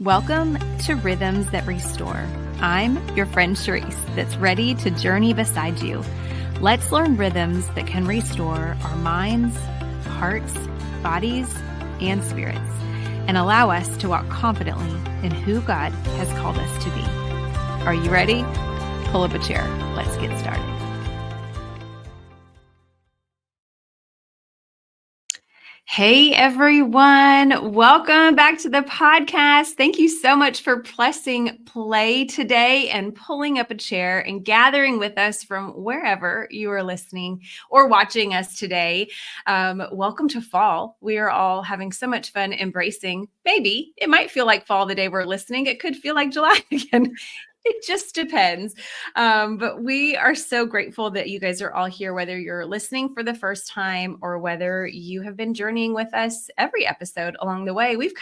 Welcome to Rhythms That Restore. I'm your friend Cherisse that's ready to journey beside you. Let's learn rhythms that can restore our minds, hearts, bodies, and spirits, and allow us to walk confidently in who God has called us to be. Are you ready? Pull up a chair. Let's get started. Hey everyone, welcome back to the podcast. Thank you so much for pressing play today and pulling up a chair and gathering with us from wherever you are listening or watching us today. Welcome to fall. We are all having so much fun embracing. Maybe it might feel like fall the day we're listening. It could feel like July again. It just depends. But we are so grateful that you guys are all here, whether you're listening for the first time or whether you have been journeying with us every episode along the way. We've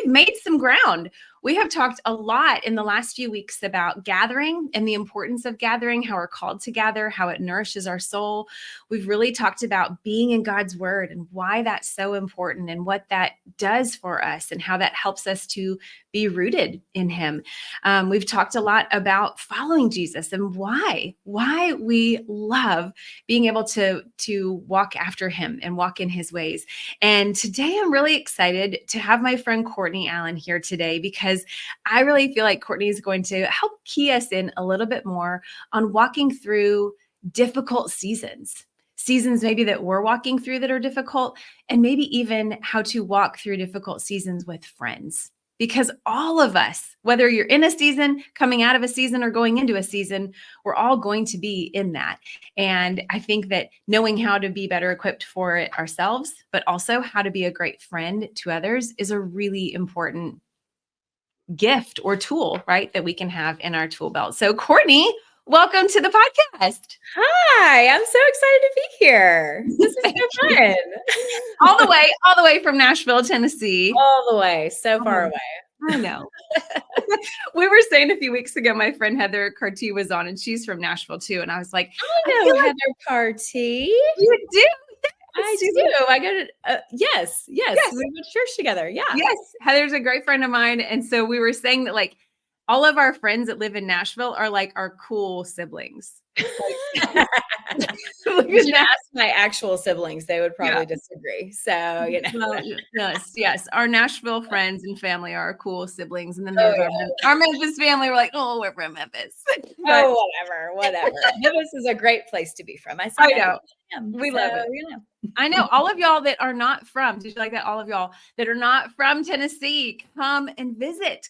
made some ground. We have talked a lot in the last few weeks about gathering and the importance of gathering, how we're called to gather, how it nourishes our soul. We've really talked about being in God's word and why that's so important and what that does for us and how that helps us to be rooted in him. We've talked a lot about following Jesus and why we love being able to walk after him and walk in his ways. And today I'm really excited to have my friend Courtney Allen here today because I really feel like Courtney is going to help key us in a little bit more on walking through difficult seasons maybe that we're walking through that are difficult, and maybe even how to walk through difficult seasons with friends. Because all of us, whether you're in a season, coming out of a season, or going into a season, we're all going to be in that. And I think that knowing how to be better equipped for it ourselves, but also how to be a great friend to others is a really important gift or tool, right, that we can have in our tool belt. So Courtney, welcome to the podcast. Hi, I'm so excited to be here. This is so fun. all the way from Nashville, Tennessee. All the way, so far away. I know. We were saying a few weeks ago, my friend Heather Carty was on, and she's from Nashville too. And I was like, I know Heather Carty. You do? I do. I go to, yes. We went to church together. Yeah. Yes. Heather's a great friend of mine. And so we were saying that like all of our friends that live in Nashville are like our cool siblings. You should ask my actual siblings. They would probably disagree. So, you know. Well, yes. Our Nashville friends and family are our cool siblings. And then there's our Memphis family. We're like, oh, we're from Memphis. Whatever. Memphis is a great place to be from. I know. We love it. You know. I know all of y'all that are not from, did you like that? All of y'all that are not from Tennessee, come and visit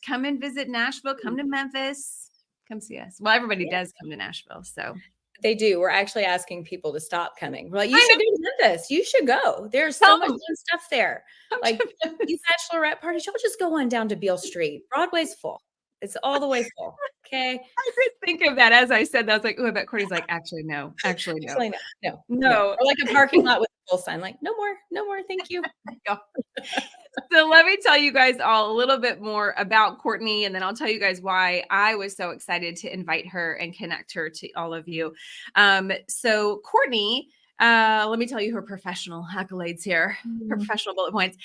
Nashville, come to Memphis, come see us. Well, everybody does come to Nashville. So they do. We're actually asking people to stop coming. We're like, you should go to Memphis. You should go. There's so much fun stuff there. Like these bachelorette parties, y'all just go on down to Beale Street. Broadway's full. It's all the way full. Okay. I did think of that as I said that. I was like, oh, I bet Courtney's like, actually, no. Or like a parking lot with a full sign, like, no more. Thank you. So let me tell you guys all a little bit more about Courtney, and then I'll tell you guys why I was so excited to invite her and connect her to all of you. So Courtney, let me tell you her professional accolades here, her professional bullet points,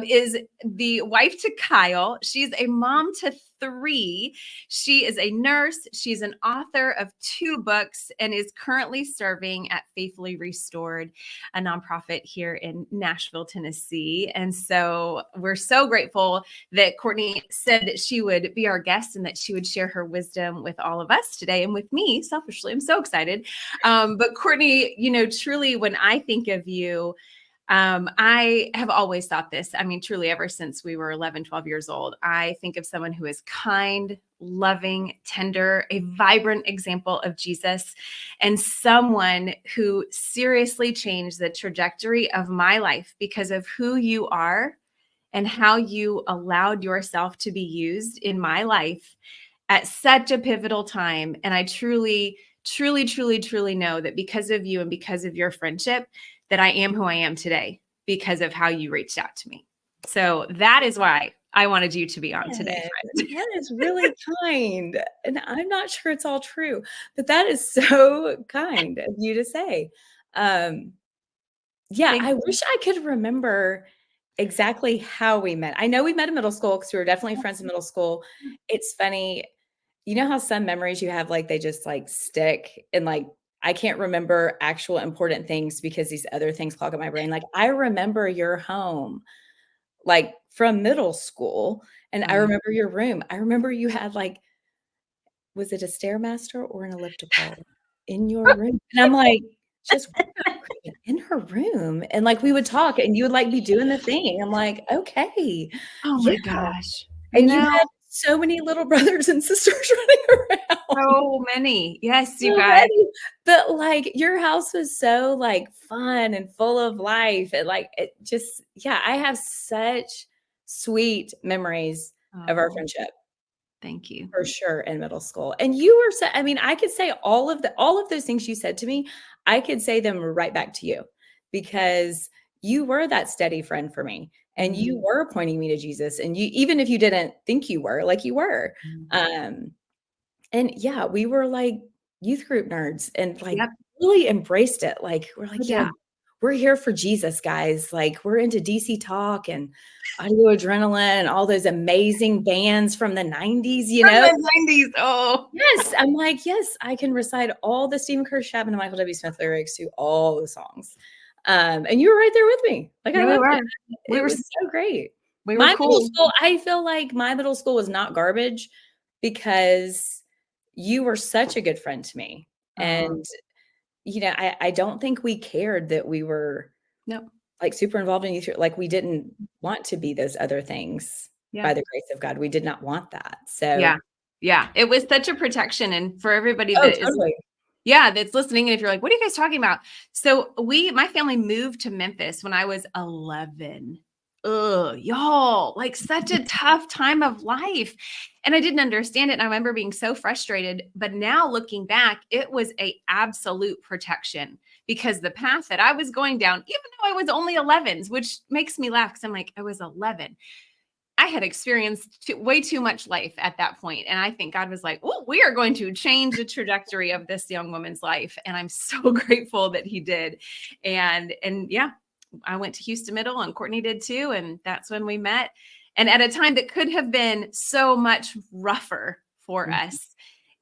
is the wife to Kyle. She's a mom to 3. She is a nurse. She's an author of 2 books and is currently serving at Faithfully Restored, a nonprofit here in Nashville, Tennessee. And so we're so grateful that Courtney said that she would be our guest and that she would share her wisdom with all of us today and with me selfishly. I'm so excited. But Courtney, you know, truly, when I think of you, I have always thought this. I mean, truly, ever since we were 11, 12 years old, I think of someone who is kind, loving, tender, a vibrant example of Jesus, and someone who seriously changed the trajectory of my life because of who you are and how you allowed yourself to be used in my life at such a pivotal time. And I truly know that because of you and because of your friendship, that I am who I am today because of how you reached out to me. So that is why I wanted you to be on today. That is really kind. And I'm not sure it's all true, but that is so kind of you to say. I wish I could remember exactly how we met. I know we met in middle school because we were definitely friends in middle school. It's funny. You know how some memories you have, like, they just, like, stick and, like, I can't remember actual important things because these other things clog up my brain. Like, I remember your home, like, from middle school, and I Yeah. remember your room. I remember you had, like, was it a Stairmaster or an elliptical in your room? And I'm like, "Just in her room," and, like, we would talk, and you would, like, be doing the thing. I'm like, "Okay, Oh yeah." my gosh. And you had so many little brothers and sisters running around. So many. Yes, you So guys. many, but, like, your house was so, like, fun and full of life, and, like, it just yeah, I have such sweet memories of our Oh, friendship. thank you. For sure, in middle school, and you were I mean, I could say all of those things you said to me, I could say them right back to you because you were that steady friend for me, and you Mm, were pointing me to Jesus, and you even if you didn't think you were, like, you were, mm. um, and yeah, we were, like, youth group nerds and, like, Yep. really embraced it, like, we're Oh, like, "Yeah, yeah. we're here for Jesus, guys," like, we're into DC Talk and Audio Adrenaline and all those amazing bands from the '90s, you From know? the 90s. Oh. Yes, I'm like, "Yes, I can recite all the Stephen Curtis Chapman and Michael W. Smith lyrics to all the songs." And you were right there with me. Like, I Yeah, we loved it. were. We It were was so great. we were My middle cool. school I feel like my middle school was not garbage because you were such a good friend to me. Oh, And, I don't think we cared that we were, no. like, super involved in youth like, we didn't want to be those other things Yeah. by the grace of God. We did not want that. Yeah. So Yeah. It was such a protection. And for everybody oh, that is, totally. yeah, that's listening. And if you're like, what are you guys talking about? So my family moved to Memphis when I was 11. Ugh, y'all, like such a tough time of life. And I didn't understand it. And I remember being so frustrated. But now looking back, it was a absolute protection because the path that I was going down, even though I was only 11, which makes me laugh because I'm like, I was 11. I had experienced way too much life at that point, and I think God was like, "Oh, we are going to change the trajectory of this young woman's life," and I'm so grateful that He did. And yeah, I went to Houston Middle, and Courtney did too, and that's when we met. And at a time that could have been so much rougher for Mhm. us,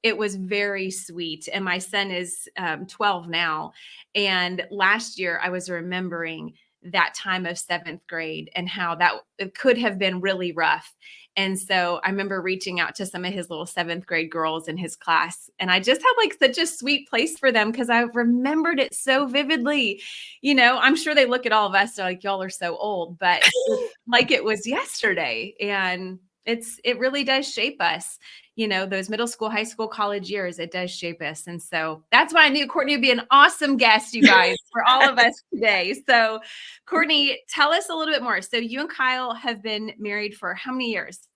it was very sweet. And my son is 12 now, and last year I was remembering that time of seventh grade and how that it could have been really rough. And so I remember reaching out to some of his little seventh grade girls in his class. And I just had like such a sweet place for them because I remembered it so vividly. I'm sure they look at all of us, they're like, y'all are so old, but it's like it was yesterday. And it really does shape us. Those middle school, high school, college years, it does shape us. And so that's why I knew Courtney would be an awesome guest, you guys, for all of us today. So Courtney, tell us a little bit more. So you and Kyle have been married for how many years?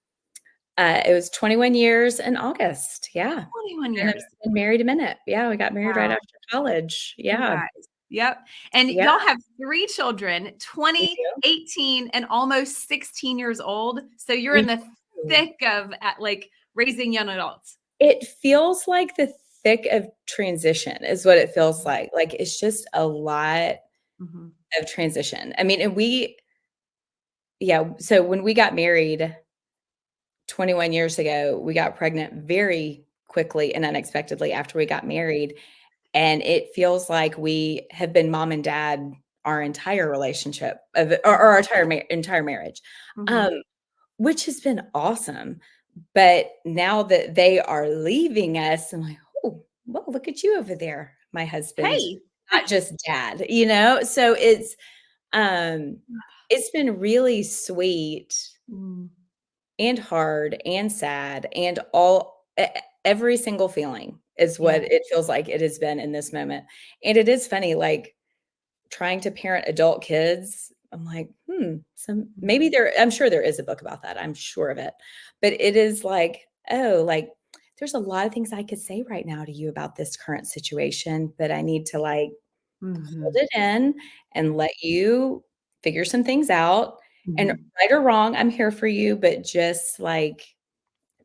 It was 21 years in August. Yeah. 21 And I've years. been married a minute. Yeah, we got married right Wow. after college. You Yeah. guys. Yep. And Yeah, y'all have 3 children, we 20, do. 18, and almost 16 years old. So you're We in the do. thick of like raising young adults. It feels like the thick of transition is what it feels like. Like, it's just a lot Mhm. of transition. I mean, and so when we got married 21 years ago, we got pregnant very quickly and unexpectedly after we got married. And it feels like we have been mom and dad our entire relationship or our entire marriage, um, Mhm. which has been awesome. But now that they are leaving us, I'm like, oh, well, look at you over there, my husband, Hey. not just dad, So it's been really sweet Mm. and hard and sad and every single feeling is Yeah. what it feels like it has been in this moment. And it is funny, like trying to parent adult kids. I'm like, maybe I'm sure there is a book about that. I'm sure of it. But it is like, oh, like there's a lot of things I could say right now to you about this current situation, but I need to like hold Mhm. it in and let you figure some things out. And Mhm. right or wrong, I'm here for you, but just like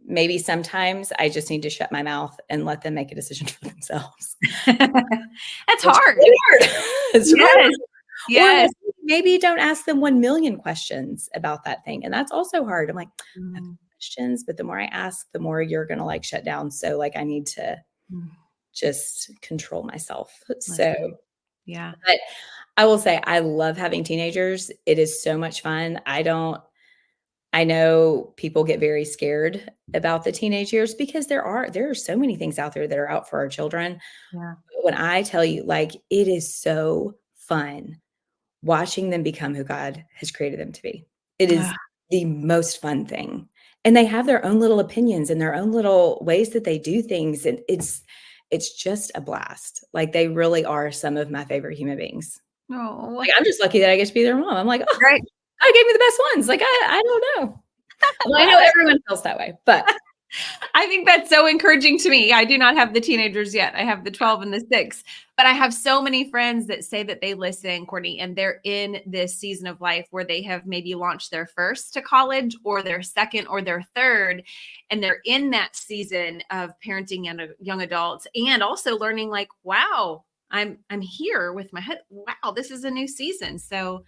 maybe sometimes I just need to shut my mouth and let them make a decision for themselves. That's It's hard. really hard. It's really Yes. or Yes. maybe don't ask them 1,000,000 questions about that thing. And that's also hard. I'm like, I have Mm, questions, but the more I ask, the more you're going to like shut down. So like, I need to mm. just control myself. So, Listen. Yeah. but I will say, I love having teenagers. It is so much fun. I know people get very scared about the teenage years because there are so many things out there that are out for our children. Yeah. When I tell you, like, it is so fun watching them become who God has created them to be. It is Ah, the most fun thing. And they have their own little opinions and their own little ways that they do things. And it's just a blast. Like they really are some of my favorite human beings. oh, Like I'm just lucky that I get to be their mom. I'm like, oh, right. God gave me the best ones. Like I don't know. Well, I know everyone feels that way, but I think that's so encouraging to me. I do not have the teenagers yet. I have the 12 and the 6, but I have so many friends that say that they listen, Courtney, and they're in this season of life where they have maybe launched their first to college or their second or their third. And they're in that season of parenting young adults and also learning like, wow, I'm here with my head. Wow, this is a new season. So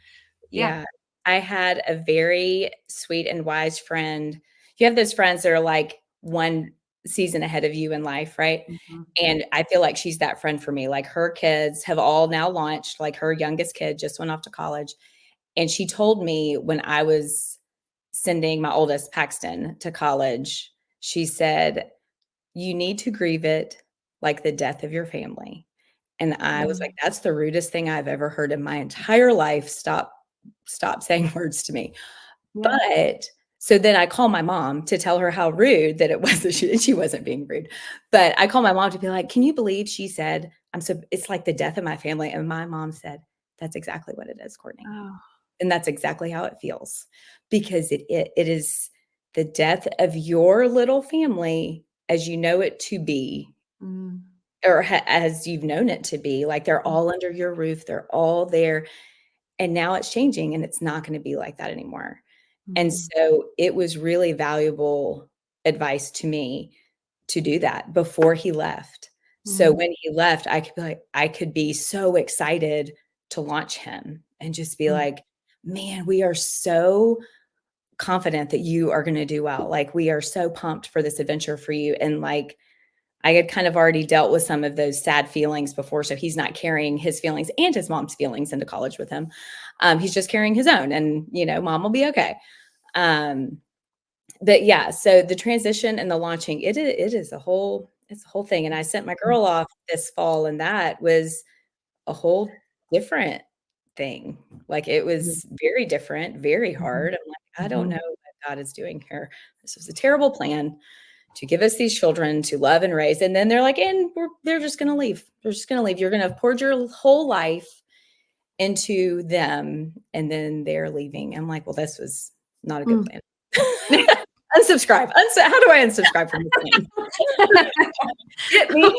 yeah. yeah, I had a very sweet and wise friend. You have those friends that are like one season ahead of you in life, right? Mhm. And I feel like she's that friend for me. Like her kids have all now launched, like her youngest kid just went off to college. And she told me when I was sending my oldest Paxton to college, she said, you need to grieve it like the death of your family. And I was like, Mm. that's the rudest thing I've ever heard in my entire life. Stop saying words to me. Yeah. But so then I call my mom to tell her how rude that it was that she wasn't being rude. But I call my mom to be like, "Can you believe she said, it's like the death of my family." And my mom said, "That's exactly what it is, Courtney." Oh. And that's exactly how it feels because it is the death of your little family as you know it to be Mm. or as you've known it to be. Like they're all under your roof, they're all there. And now it's changing and it's not going to be like that anymore. And Mhm. so it was really valuable advice to me to do that before he left. So Mm. when he left, I could be so excited to launch him and just be Mm. like, man, we are so confident that you are going to do well. Like we are so pumped for this adventure for you. And like I had kind of already dealt with some of those sad feelings before. So he's not carrying his feelings and his mom's feelings into college with him. He's just carrying his own and, mom will be okay. Um, but yeah, so the transition and the launching, it's a whole thing. And I sent my girl off this fall and that was a whole different thing. Like it Mhm. was very different, very Mhm. hard. I'm like, I don't know Mhm. what God is doing here. This was a terrible plan to give us these children to love and raise. And then they're like, they're just going to leave. They're just going to leave. You're going to have poured your whole life into them. And then they're leaving. I'm like, well, this was not a good Mm. plan. Unsubscribe. How do I unsubscribe from this plan? Get me?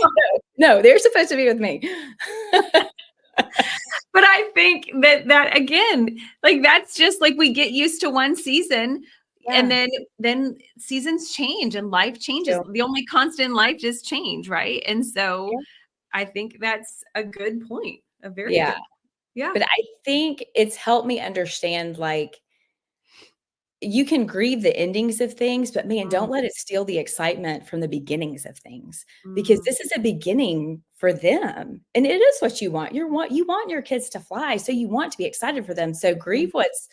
No, they're supposed to be with me. But I think that again, like that's just like we get used to one season and Yeah. then seasons change and life changes. So, The only constant in life is change, right? And so yeah. I think that's a good point. A very Yeah. good. Yeah. But I think it's helped me understand like you can grieve the endings of things, but man, Mm. don't let it steal the excitement from the beginnings of things because Mm. this is a beginning for them. And it is what you want. You want your kids to fly, so you want to be excited for them. So grieve Mm. what's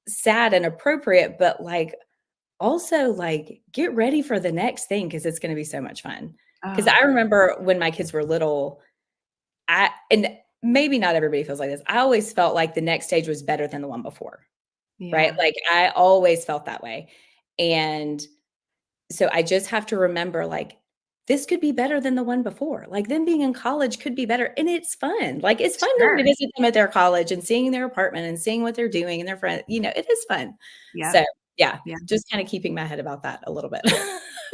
sad and appropriate, but like also like get ready for the next thing because it's going to be so much fun. Because Oh, I remember when my kids were little, and maybe not everybody feels like this. I always felt like the next stage was better than the one before. Right? yeah. Like, I always felt that way, and so I just have to remember, like, this could be better than the one before, like, them being in college could be better, and it's fun, like, it's fun going to Sure. visit them at their college and seeing their apartment and seeing what they're doing and their friends, it is fun. Yep. So, yeah, Yeah. just kinda keeping my head about that a little bit.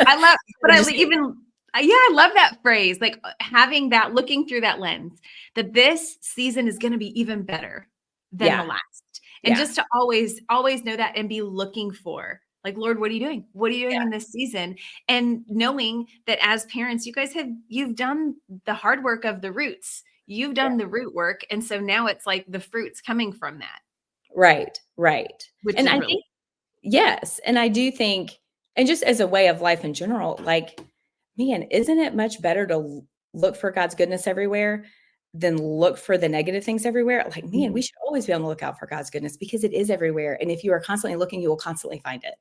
I love, but I Just even, yeah, I love that phrase, like having that, looking through that lens, that this season is going to be even better than the yeah, last. And yeah, just to always know that and be looking for, like, Lord, what are you doing? What are you doing in this season? And knowing that as parents, you've done the hard work of the roots. You've done the root work. And so now it's like the fruit's coming from that. Right. Which And is I really think, yes. And I do think, and just as a way of life in general, like, man, isn't it much better to look for God's goodness everywhere than look for the negative things everywhere? Like, man, we should always be on the lookout for God's goodness because it is everywhere. And if you are constantly looking, you will constantly find it.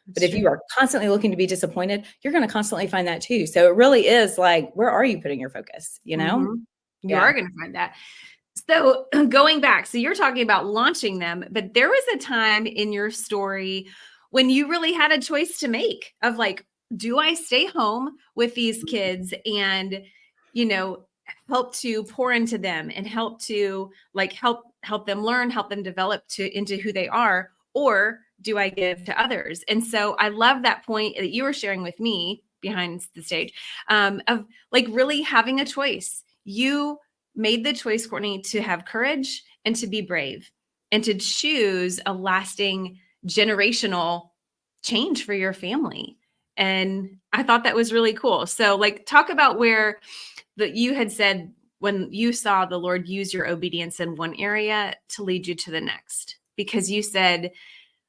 But if you are constantly looking to be disappointed, you're going to constantly find that too. So it really is like, where are you putting your focus? You know? You are going to find that. So going back, so you're talking about launching them, but there was a time in your story when you really had a choice to make of like, do I stay home with these kids and, help to pour into them and help to like help them learn, help them develop into who they are, or do I give to others? And so I love that point that you were sharing with me behind the stage, of like really having a choice. You made the choice, Courtney, to have courage and to be brave and to choose a lasting generational change for your family. And I thought that was really cool. So like, talk about where that you had said when you saw the Lord use your obedience in one area to lead you to the next, because you said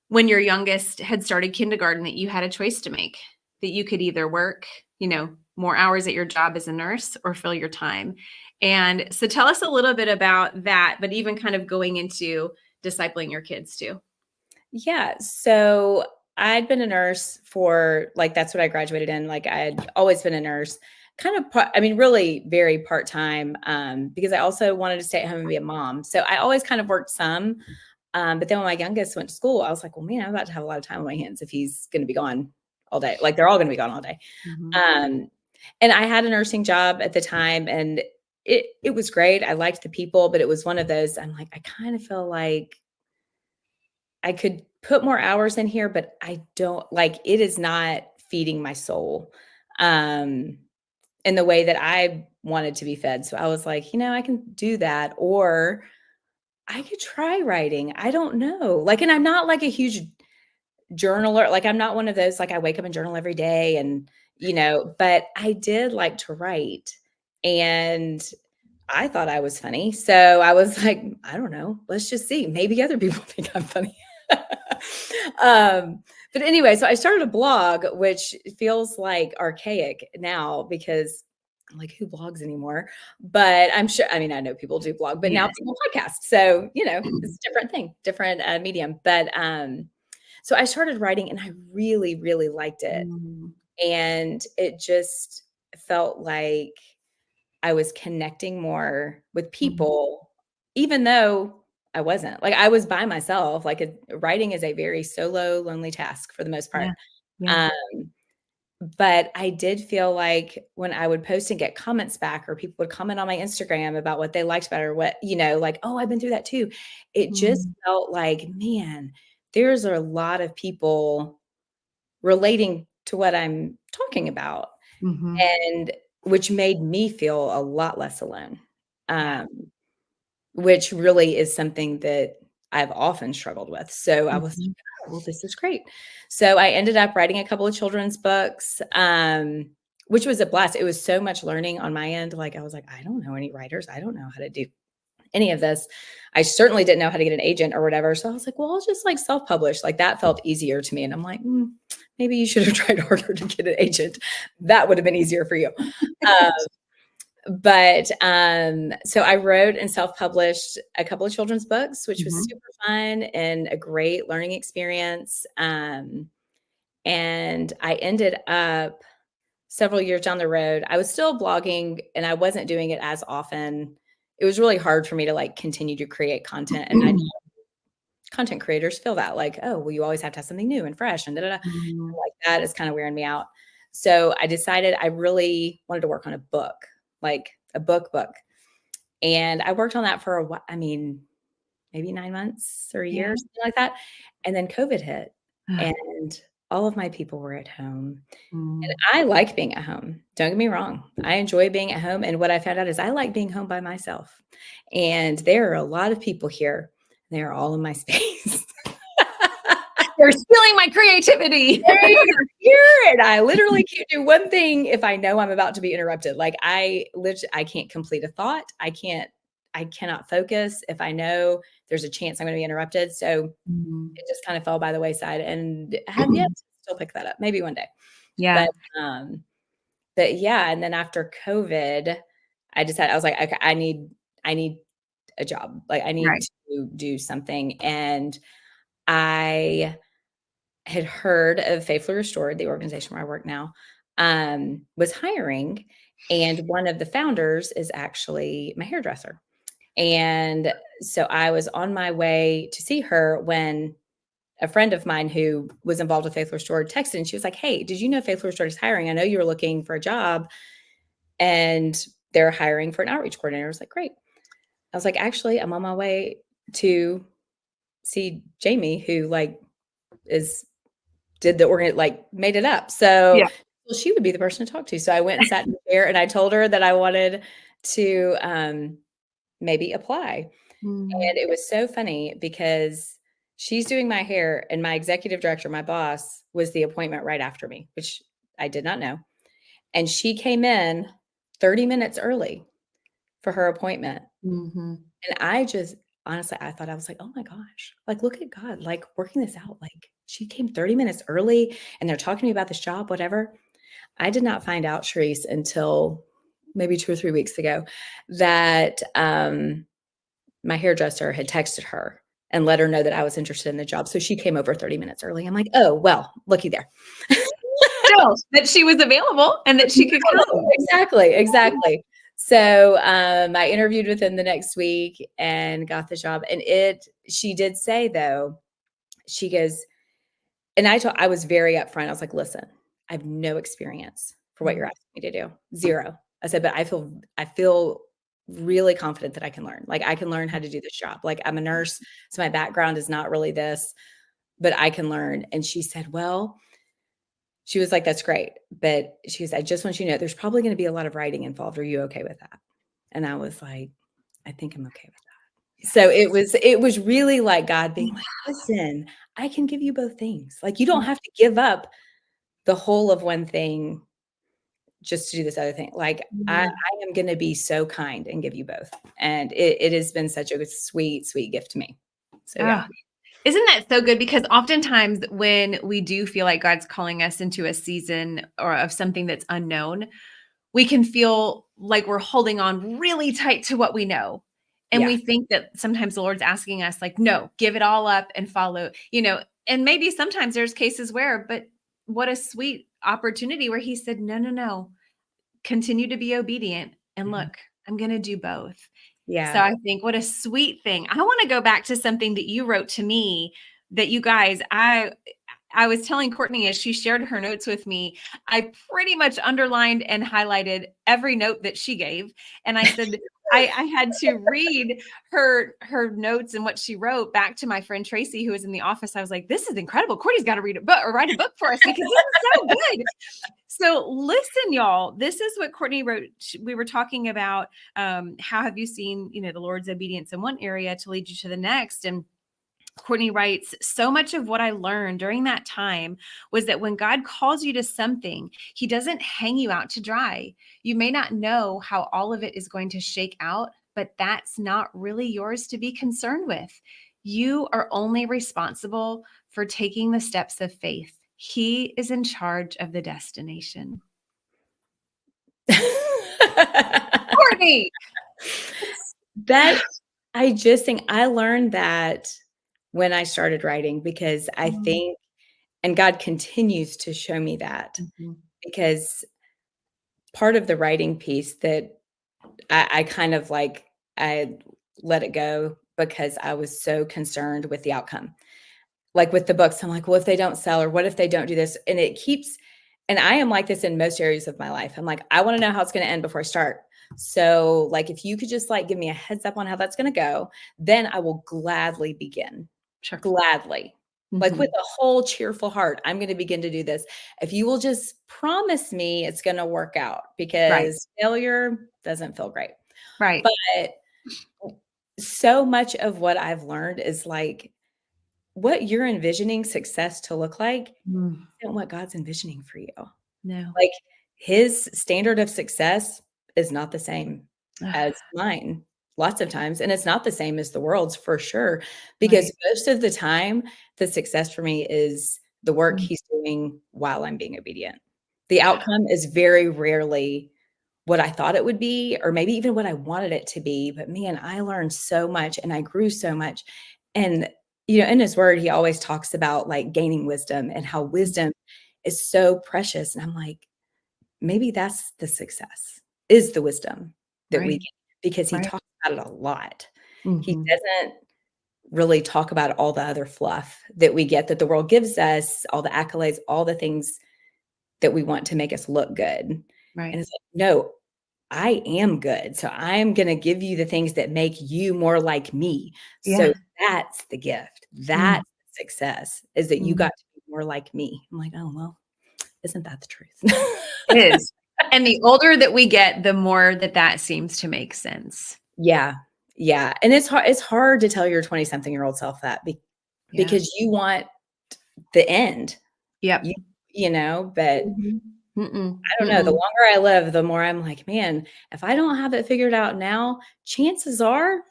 when your youngest had started kindergarten that you had a choice to make, that you could either work, more hours at your job as a nurse or fill your time. And so tell us a little bit about that, but even kind of going into discipling your kids too. Yeah. So I'd been a nurse for like, that's what I graduated in. Like I had always been a nurse, kind of, really very part-time, because I also wanted to stay at home and be a mom. So I always kind of worked some. But then when my youngest went to school, I was like, well, man, I'm about to have a lot of time on my hands if he's going to be gone all day. Like they're all going to be gone all day. And I had a nursing job at the time and it was great. I liked the people, but it was one of those, I'm like, I kind of feel like I could put more hours in here, but I don't like, it is not feeding my soul, in the way that I wanted to be fed. So I was like, I can do that, or I could try writing. I don't know. Like, and I'm not like a huge journaler. Like, I'm not one of those, like I wake up and journal every day and, but I did like to write and I thought I was funny. So I was like, I don't know. Let's just see. Maybe other people think I'm funny. But anyway, so I started a blog, which feels like archaic now because like who blogs anymore? But I'm sure, I know people do blog, but now people podcast. So, it's a different thing, different medium. But so I started writing and I really, really liked it. And it just felt like I was connecting more with people, even though I wasn't. Like I was by myself. Like writing is a very solo, lonely task for the most part. But I did feel like when I would post and get comments back, or people would comment on my Instagram about what they liked about it, or what, like, oh, I've been through that too. It just felt like, man, there's a lot of people relating to what I'm talking about. And which made me feel a lot less alone. Which really is something that I've often struggled with. So I was like, oh, well, this is great. So I ended up writing a couple of children's books, which was a blast. It was so much learning on my end. Like I was like, I don't know any writers. I don't know how to do any of this. I certainly didn't know how to get an agent or whatever. So I was like, well, I'll just like self-publish. Like that felt easier to me. And I'm like, maybe you should have tried harder to get an agent. That would have been easier for you. But so I wrote and self-published a couple of children's books, which was super fun and a great learning experience. And I ended up several years down the road, I was still blogging and I wasn't doing it as often. It was really hard for me to like continue to create content. And I know content creators feel that like, oh, well, you always have to have something new and fresh and like that is kind of wearing me out. So I decided I really wanted to work on a book, like a book. And I worked on that for a while. Maybe 9 months or a year, something like that. And then COVID hit and all of my people were at home. And I like being at home. Don't get me wrong. I enjoy being at home. And what I found out is I like being home by myself. And there are a lot of people here. They're all in my space. You're stealing my creativity. You're I literally can't do one thing if I know I'm about to be interrupted. Like I can't complete a thought. I cannot focus if I know there's a chance I'm going to be interrupted. So it just kind of fell by the wayside, and I have yet to still pick that up. Maybe one day. Yeah. But yeah, and then after COVID, I was like, okay, I need a job. Like I need to do something. And I had heard of Faithfully Restored, the organization where I work now, was hiring. And one of the founders is actually my hairdresser. And so I was on my way to see her when a friend of mine who was involved with Faithfully Restored texted, and she was like, "Hey, did you know Faithfully Restored is hiring? I know you were looking for a job and they're hiring for an outreach coordinator." I was like, "Great." I was like, "Actually, I'm on my way to see Jamie, who did the organ, made it up." So well, she would be the person to talk to. So I went and sat in the chair and I told her that I wanted to maybe apply. And it was so funny because she's doing my hair and my executive director, my boss, was the appointment right after me, which I did not know. And she came in 30 minutes early for her appointment. And I just honestly, I thought, I was like, oh my gosh, like, look at God, like working this out. Like she came 30 minutes early and they're talking to me about this job, whatever. I did not find out, Cherisse, until maybe 2 or 3 weeks ago that my hairdresser had texted her and let her know that I was interested in the job. So she came over 30 minutes early. I'm like, oh, well, looky there. Still, that she was available and that she could come. Exactly. So I interviewed with him the next week and got the job. And she did say, though, she goes, and I was very upfront. I was like, listen, I have no experience for what you're asking me to do. Zero. I said, but I feel really confident that I can learn. Like I can learn how to do this job. Like I'm a nurse, so my background is not really this, but I can learn. And she said, well, she was like, that's great. But she said, I just want you to know there's probably going to be a lot of writing involved. Are you okay with that? And I was like, I think I'm okay with that. So it was really like God being like, listen, I can give you both things. Like you don't have to give up the whole of one thing just to do this other thing. Like I am going to be so kind and give you both. And it has been such a sweet, sweet gift to me. So yeah. Isn't that so good? Because oftentimes when we do feel like God's calling us into a season or of something that's unknown, we can feel like we're holding on really tight to what we know. And we think that sometimes the Lord's asking us like, no, give it all up and follow, and maybe sometimes there's cases where, but what a sweet opportunity where he said, no, continue to be obedient. And look, I'm going to do both. Yeah. So I think what a sweet thing. I want to go back to something that you wrote to me that you guys, I was telling Courtney as she shared her notes with me, I pretty much underlined and highlighted every note that she gave. And I said, I had to read her notes and what she wrote back to my friend Tracy, who was in the office. I was like, this is incredible. Courtney's got to read a book or write a book for us because this is so good. So listen, y'all, this is what Courtney wrote. We were talking about how have you seen, the Lord's obedience in one area to lead you to the next. And Courtney writes, so much of what I learned during that time was that when God calls you to something, he doesn't hang you out to dry. You may not know how all of it is going to shake out, but that's not really yours to be concerned with. You are only responsible for taking the steps of faith. He is in charge of the destination. Courtney! That I just think I learned that when I started writing, because I think, and God continues to show me that, because part of the writing piece that I kind of I let it go because I was so concerned with the outcome. Like with the books, I'm like, well, if they don't sell, or what if they don't do this? And and I am like this in most areas of my life. I'm like, I want to know how it's going to end before I start. So like, if you could just give me a heads up on how that's going to go, then I will gladly begin. Sure. Gladly. Like with a whole cheerful heart, I'm going to begin to do this. If you will just promise me it's going to work out, because failure doesn't feel great. Right. But so much of what I've learned is what you're envisioning success to look like Mm. isn't what God's envisioning for you. No. Like, his standard of success is not the same Ugh, as mine lots of times, and it's not the same as the world's for sure, because right. most of the time, the success for me is the work Mm. he's doing while I'm being obedient. The Yeah. outcome is very rarely what I thought it would be, or maybe even what I wanted it to be, but man, I learned so much and I grew so much. And, in his word, he always talks about, like, gaining wisdom and how wisdom is so precious, and I'm like, maybe that's the success, is the wisdom that we Right. get, because he Right. talks about it a lot. He Mhm. doesn't really talk about all the other fluff that we get, that the world gives us, all the accolades, all the things that we want to make us look good. And Right. it's like, no, I am good. So I'm going to give you the things that make you more like me. So Yeah. that's the gift. Mm. That's the success, is that you Mm. got to be more like me. I'm like, oh, well, isn't that the truth? It is. And the older that we get, the more that seems to make sense. Yeah. Yeah. And it's hard to tell your 20-something-year-old self that, Yeah. because you want the end. Yep. But Mhm. Mm-mm. I don't know, the Mm-mm. longer I live, the more I'm like, man, if I don't have it figured out now, chances are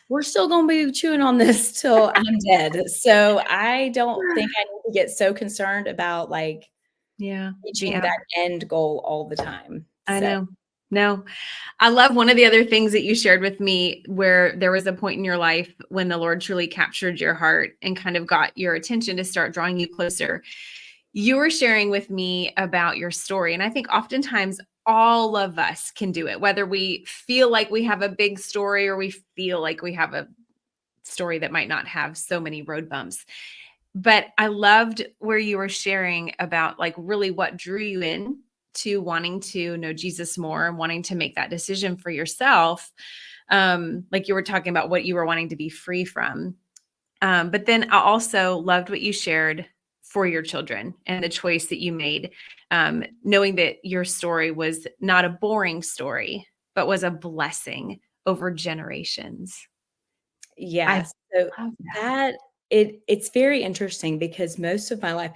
we're still gonna be chewing on this till I'm dead. So I don't think I need to get so concerned about, like, Yeah. The reaching out. that end goal all the time. I So know. No, I love one of the other things that you shared with me, where there was a point in your life when the Lord truly captured your heart and kind of got your attention to start drawing you closer. You were sharing with me about your story. And I think oftentimes all of us can do it, whether we feel like we have a big story or we feel like we have a story that might not have so many road bumps. But I loved where you were sharing about, like, really what drew you in to wanting to know Jesus more and wanting to make that decision for yourself. Like, you were talking about what you were wanting to be free from. But then I also loved what you shared for your children and the choice that you made, knowing that your story was not a boring story, but was a blessing over generations. I yeah, so love that. that it's very interesting, because most of my life,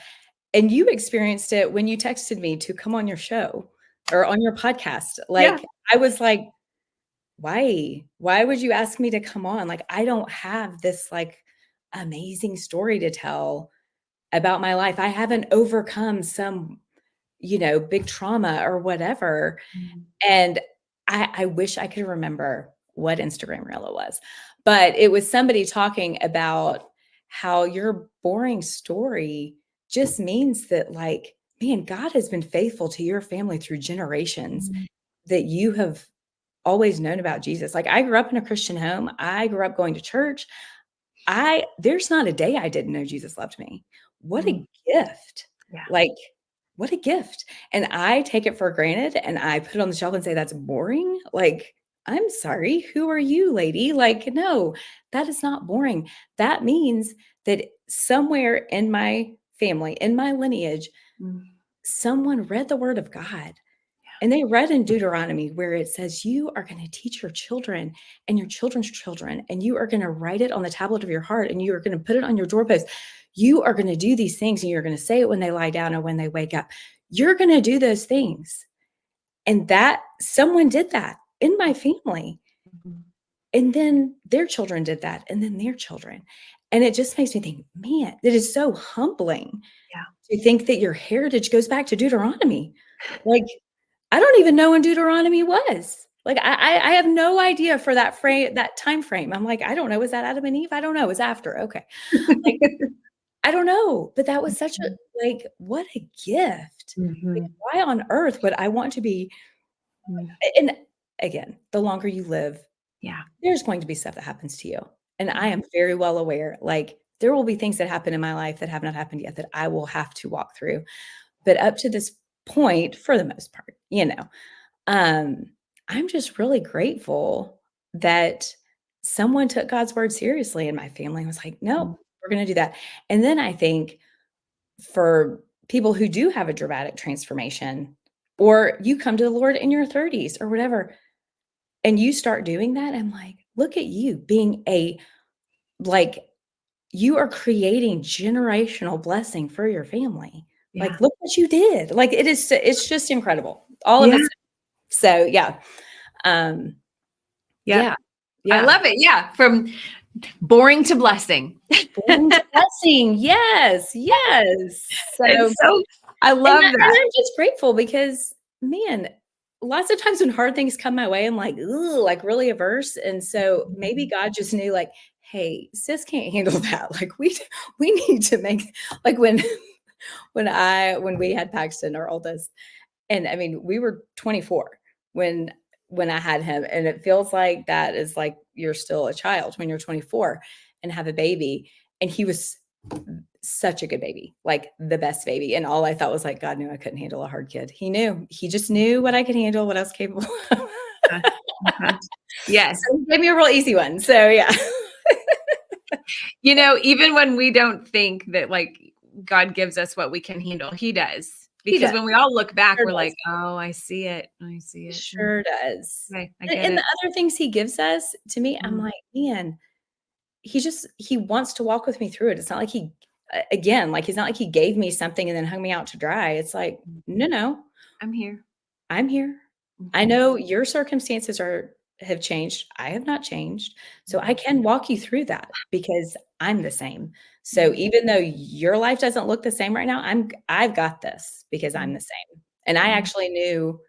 and you experienced it when you texted me to come on your show or on your podcast. Yeah. Like, I was like, why? Why would you ask me to come on? Like, I don't have this, like, amazing story to tell about my life. I haven't overcome some, big trauma or whatever. Mm. And I wish I could remember what Instagram reel it was, but it was somebody talking about how your boring story just means that, like, man, God has been faithful to your family through generations, Mm. that you have always known about Jesus. Like, I grew up in a Christian home. I grew up going to church. There's not a day I didn't know Jesus loved me. What Mm. a gift. Yeah. Like, what a gift. And I take it for granted, and I put it on the shelf and say, that's boring. Like, I'm sorry. Who are you, lady? Like, no, that is not boring. That means that somewhere in my family, in my lineage, Mm. someone read the word of God, and they read in Deuteronomy where it says, you are going to teach your children and your children's children, and you are going to write it on the tablet of your heart, and you are going to put it on your doorpost. You are going to do these things, and you're going to say it when they lie down and when they wake up. You're going to do those things. And that someone did that in my family. Mhm. And then their children did that, and then their children. And it just makes me think, man, it is so humbling Yeah. to think that your heritage goes back to Deuteronomy. Like, I don't even know when Deuteronomy was. Like, I have no idea for that time frame. I'm like, I don't know. Was that Adam and Eve? I don't know. It was after. Okay. Like, I don't know. But that was such a, like, what a gift. Like, Mhm. why on earth would I want to be, Mm. and again, the longer you live, Yeah. there's going to be stuff that happens to you. And I Mhm. am very well aware, like, there will be things that happen in my life that have not happened yet that I will have to walk through. But up to this point, for the most part, um, I'm just really grateful that someone took God's word seriously in my family and was like, Mm. "Nope, we're gonna do that." And then I think, for people who do have a dramatic transformation, or you come to the Lord in your 30s or whatever, and you start doing that, I'm like, "Look at you being like, you are creating generational blessing for your family. Yeah. Like, look what you did. Like, it's just incredible. All of it's so yeah. Yeah. I love it. Yeah. From boring to blessing. Boring to blessing. Yes. So I love and that. I'm just grateful because, man, lots of times when hard things come my way, I'm like, "Ooh," like, really averse, and so maybe God just knew, like, "Hey, sis can't handle that." Like, we need to make like, when we had Paxton, our oldest, and I mean, we were 24 when I had him, and it feels like that is like you're still a child when you're 24 and have a baby, and he was such a good baby, like the best baby, and all I thought was like, God knew I couldn't handle a hard kid. He knew. He just knew what I could handle, what I was capable of. Yes. So he gave me a real easy one. So yeah. Even when we don't think that like God gives us what we can handle, he does. Because when we all look back, we're like, oh, I see it. I see it. Sure does. Okay, I get And it. the other things he gives us, to me, I'm like, man, he wants to walk with me through it. It's not like again, like, he's not like he gave me something and then hung me out to dry. It's like, no, I'm here. I'm here. I know your circumstances have changed. I have not changed. So I can walk you through that because I'm the same. So even though your life doesn't look the same right now, I've got this because I'm the same. And I actually knew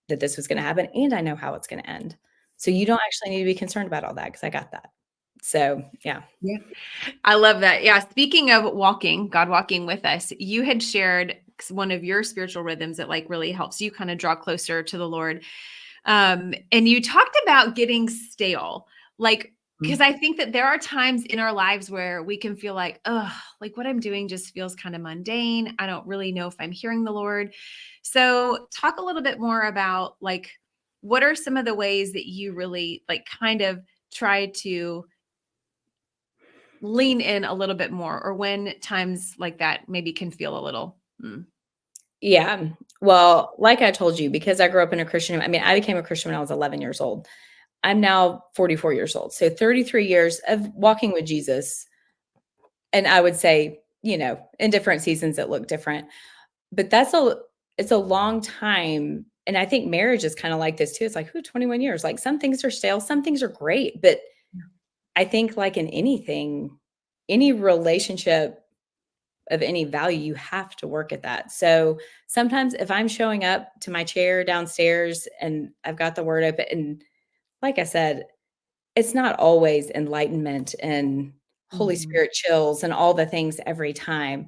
that this was going to happen and I know how it's going to end. So you don't actually need to be concerned about all that because I got that. So yeah. Yeah. I love that. Yeah. Speaking of God walking with us, you had shared one of your spiritual rhythms that like really helps you kind of draw closer to the Lord. And you talked about getting stale, like, because I think that there are times in our lives where we can feel like, oh, like what I'm doing just feels kind of mundane. I don't really know if I'm hearing the Lord. So talk a little bit more about like, what are some of the ways that you really like kind of try to lean in a little bit more, or when times like that maybe can feel a little Yeah. Well, like I told you, because I grew up in a Christian, I mean, I became a Christian when I was 11 years old. I'm now 44 years old. So 33 years of walking with Jesus. And I would say, in different seasons it looked different. But it's a long time. And I think marriage is kind of like this too. It's like, 21 years. Like some things are stale, some things are great. But I think like in anything, any relationship of any value, you have to work at that. So sometimes if I'm showing up to my chair downstairs and I've got the word open, and like I said, it's not always enlightenment and Holy Spirit chills and all the things every time.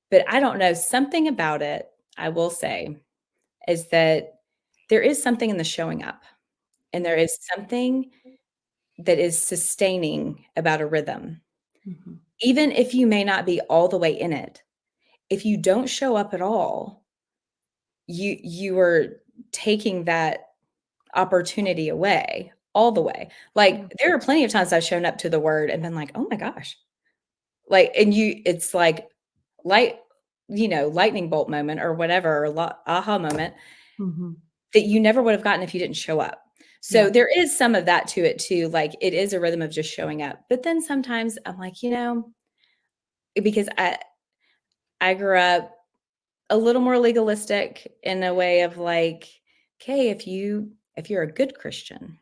But I don't know, something about it, I will say, is that there is something in the showing up, and there is something that is sustaining about a rhythm. Even if you may not be all the way in it, if you don't show up at all, you are taking that opportunity away all the way. Like there are plenty of times I've shown up to the word and been like, "Oh my gosh." Like, and it's like light, lightning bolt moment or whatever, or aha moment that you never would have gotten if you didn't show up. So there is some of that to it too. Like it is a rhythm of just showing up. But then sometimes I'm like, because I grew up a little more legalistic in a way of like, okay, if you're a good Christian,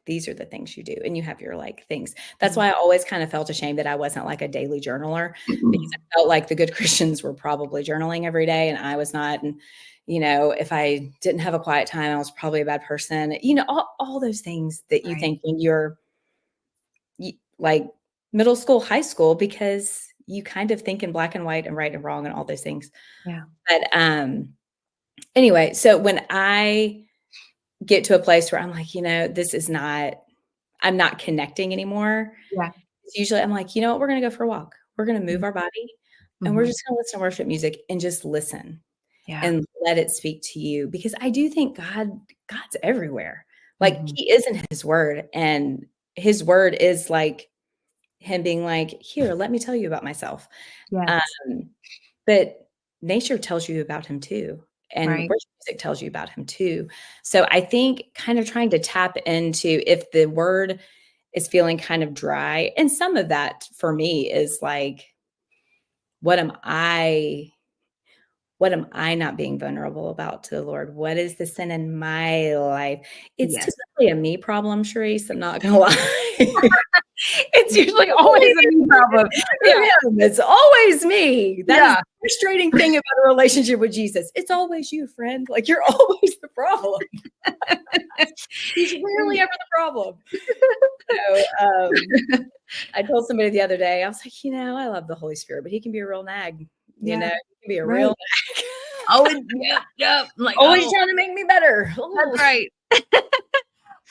these are the things you do, and you have your like things. That's why I always kind of felt ashamed that I wasn't like a daily journaler because I felt like the good Christians were probably journaling every day and I was not. And if I didn't have a quiet time, I was probably a bad person. All those things that you think when you're like middle school, high school, because you kind of think in black and white and right and wrong and all those things. Yeah. But anyway, so when I get to a place where I'm like, I'm not connecting anymore. Yeah. It's usually I'm like, you know what, we're going to go for a walk. We're going to move our body and we're just going to listen to worship music and just listen and let it speak to you. Because I do think God's everywhere. Like he is in his word, and his word is like him being like, here, let me tell you about myself. Yes. But nature tells you about him too. And worship music tells you about him too. So I think kind of trying to tap into if the word is feeling kind of dry. And some of that for me is like, what am I not being vulnerable about to the Lord? What is the sin in my life? It's Yes. typically a me problem, Cherisse. I'm not gonna lie. It's usually always a me problem. Yeah. It's always me. That is Yeah. the frustrating thing about a relationship with Jesus. It's always you, friend. Like you're always the problem. He's rarely ever the problem. So, I told somebody the other day, I was like, I love the Holy Spirit, but he can be a real nag. He can be a real nag. Oh, yep. I'm like, Always trying to make me better. that's right.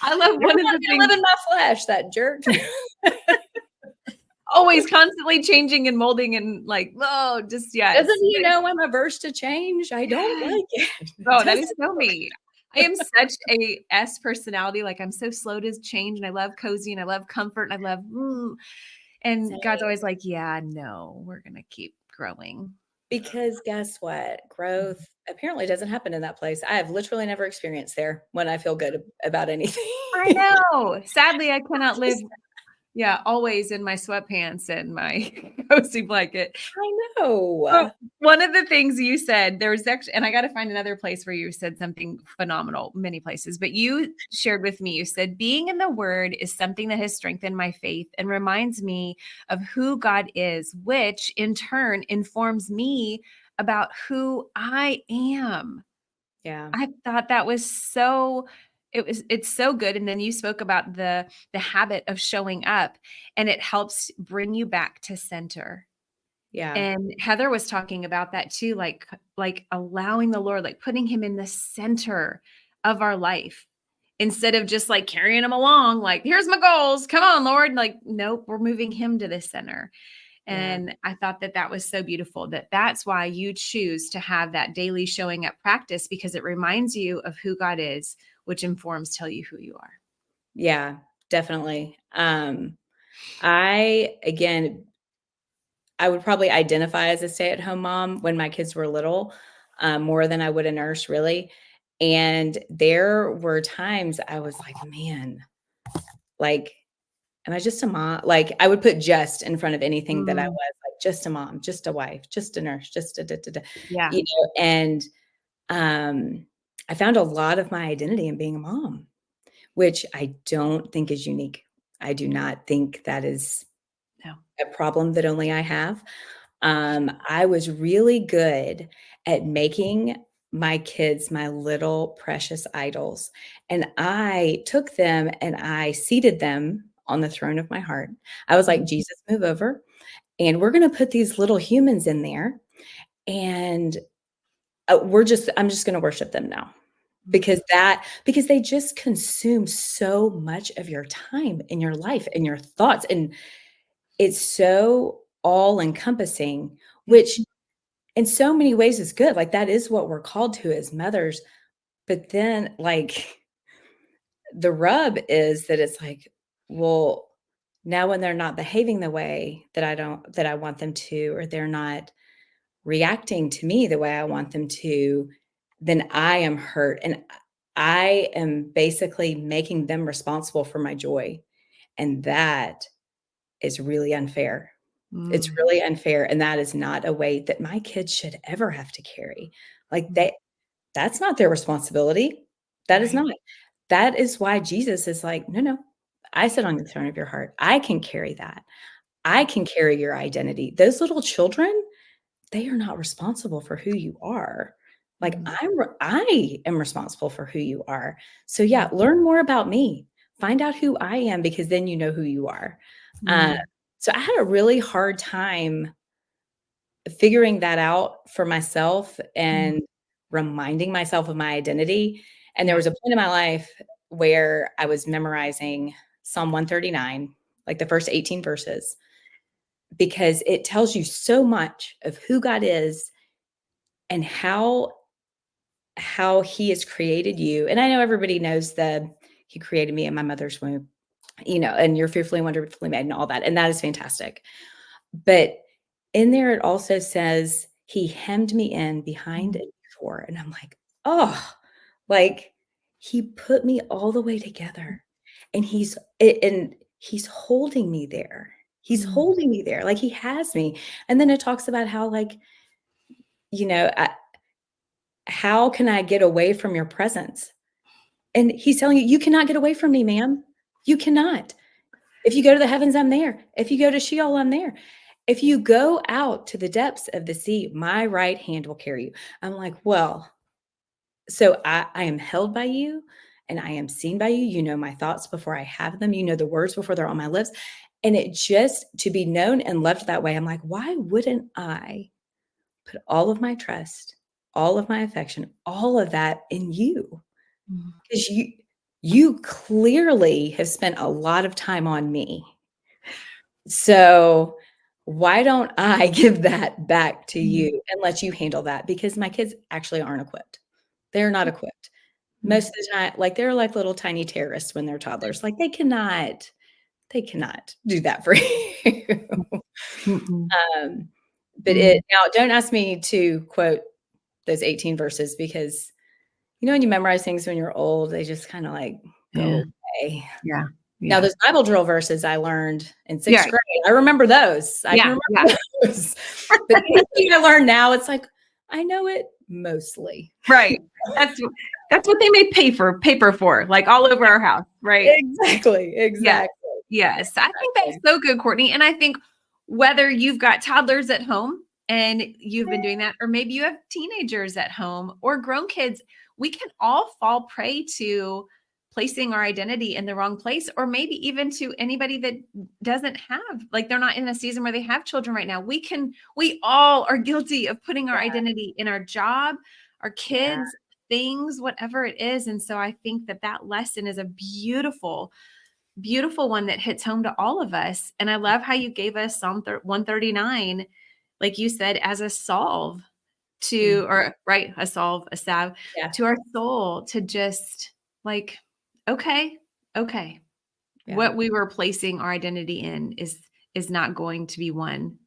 I love Never one of want the to live things, in my flesh, that jerk. always constantly changing and molding and like, oh, just yes. Doesn't he know I'm averse to change? I don't like it. Oh, that is so me. I am such a S personality. Like I'm so slow to change and I love cozy and I love comfort and I love, and Same. God's always like, yeah, no, we're going to keep growing. Because guess what? Growth apparently doesn't happen in that place. I have literally never experienced there when I feel good about anything. I know. Sadly, I cannot live, always in my sweatpants and my cozy blanket. I know. But one of the things you said, there was actually, and I got to find another place where you said something phenomenal, many places, but you shared with me, you said, being in the word is something that has strengthened my faith and reminds me of who God is, which in turn informs me about who I am. Yeah. I thought that was it's so good. And then you spoke about the habit of showing up and it helps bring you back to center. Yeah. And Heather was talking about that too, like allowing the Lord, like putting him in the center of our life instead of just like carrying him along, like, here's my goals. Come on, Lord. Like, nope, we're moving him to the center. And I thought that that was so beautiful, that's why you choose to have that daily showing up practice, because it reminds you of who God is, which informs tell you who you are. Yeah, definitely. I would probably identify as a stay-at-home mom when my kids were little, more than I would a nurse, really. And there were times I was like, man, like, am I just a mom? Like, I would put just in front of anything that I was, like, just a mom, just a wife, just a nurse, just a da, da, da, Yeah. and I found a lot of my identity in being a mom, which I don't think is unique. I do not think that is No. a problem that only I have. I was really good at making my kids my little precious idols. And I took them and I seated them on the throne of my heart. I was like, Jesus, move over. And we're going to put these little humans in there. And I'm just going to worship them now. Because they just consume so much of your time in your life and your thoughts. And it's so all encompassing, which in so many ways is good. Like that is what we're called to as mothers. But then like the rub is that it's like, well, now when they're not behaving the way that I want them to, or they're not reacting to me the way I want them to, then I am hurt. And I am basically making them responsible for my joy. And that is really unfair. It's really unfair, and that is not a weight that my kids should ever have to carry. Like, that's not their responsibility. That is not. That is why Jesus is like, "No, no, I sit on the throne of your heart. I can carry that. I can carry your identity." Those little children, they are not responsible for who you are. Like, I am responsible for who you are. So, yeah, learn more about me. Find out who I am, because then you know who you are. So I had a really hard time figuring that out for myself and reminding myself of my identity. And there was a point in my life where I was memorizing Psalm 139, like the first 18 verses, because it tells you so much of who God is and how he has created you. And I know everybody knows he created me in my mother's womb, and you're fearfully and wonderfully made and all that. And that is fantastic. But in there, it also says he hemmed me in behind and before. And I'm like, oh, like he put me all the way together. And he's holding me there. He's holding me there. Like he has me. And then it talks about how like, you know, how can I get away from your presence? And he's telling you, you cannot get away from me, ma'am. You cannot. If you go to the heavens, I'm there. If you go to Sheol, I'm there. If you go out to the depths of the sea, my right hand will carry you. I'm like, well, so I am held by you and I am seen by you. You know my thoughts before I have them. You know the words before they're on my lips. And it just to be known and loved that way, I'm like, why wouldn't I put all of my trust, all of my affection, all of that in you? Because you clearly have spent a lot of time on me. So why don't I give that back to you and let you handle that? Because my kids actually aren't equipped. They're not equipped. Most of the time, like they're like little tiny terrorists when they're toddlers. Like they cannot do that for you. But now don't ask me to quote those 18 verses because you know when you memorize things when you're old, they just kind of like go away. Yeah. Now those Bible drill verses I learned in 6th grade, I remember those. I can remember those. But anything I learn now, it's like I know it mostly. Right. That's what they made paper for, like all over our house, right? Exactly. Yes. I think that's so good, Courtney. And I think whether you've got toddlers at home and you've been doing that, or maybe you have teenagers at home or grown kids, we can all fall prey to placing our identity in the wrong place, or maybe even to anybody that doesn't have, like they're not in a season where they have children right now. We all are guilty of putting our identity in our job, our kids, things, whatever it is. And so I think that lesson is a beautiful one that hits home to all of us. And I love how you gave us Psalm 139, like you said, as a salve to, or right, a salve, a salve to our soul to just like, okay. What we were placing our identity in is not going to be one